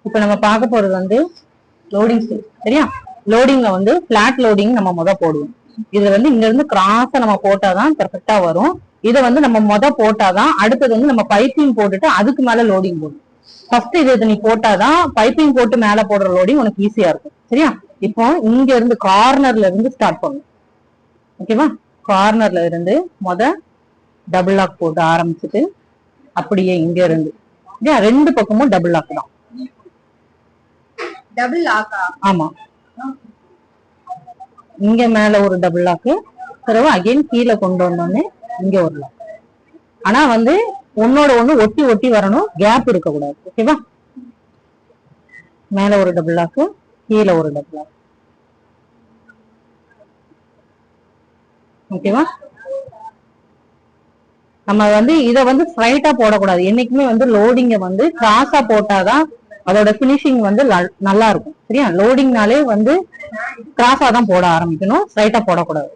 இப்ப நம்ம பார்க்க போறது வந்து லோடிங் ஸ்டேஜ். சரியா? லோடிங்ல வந்து பிளாட் லோடிங் நம்ம போடுவோம். இதுல வந்து இங்க இருந்து கிராஸா நம்ம போட்டாதான் பெர்ஃபெக்டா வரும். இதை வந்து நம்ம போட்டாதான் அடுத்தது வந்து நம்ம பைப்பிங் போட்டுட்டு அதுக்கு மேல லோடிங் போடும். ஃபர்ஸ்ட் இது நீ போட்டாதான் பைப்பிங் போட்டு மேல போடுற லோடிங் உனக்கு ஈஸியா இருக்கும். சரியா? இப்போ இங்க இருந்து கார்னர்ல இருந்து ஸ்டார்ட் பண்ணும். ஓகேவா? கார்னர்ல இருந்து டபுள் லாக் போட்டு ஆரம்பிச்சுட்டு அப்படியே இங்க இருந்து ரெண்டு பக்கமும் டபுள் லாக் தான். டபுள் லாக்கா? ஆமா. இங்க மேல ஒரு டபுள் லாக்கு, பிறகு அகைன் கீழே கொண்டு வந்தோடனே இங்க ஒரு லாக். ஆனா வந்து ஒன்னோட ஒண்ணு ஒட்டி ஒட்டி வரணும், கேப் இருக்க கூடாது. ஓகேவா? மேல ஒரு டபுள் லாக்கு, கீழே ஒரு டபுள் லாக். ஓகேவா? நம்ம வந்து இத வந்து ஸ்ட்ரைட்டா போடக்கூடாது. என்னைக்குமே வந்து லோடிங்க வந்து கிராஸா போட்டாதான் அதோட பினிஷிங் வந்து நல்லா இருக்கும். சரியா? லோடிங்னாலே வந்து கிராஸா தான் போட ஆரம்பிக்கணும், ஸ்ட்ரைட்டா போடக்கூடாது.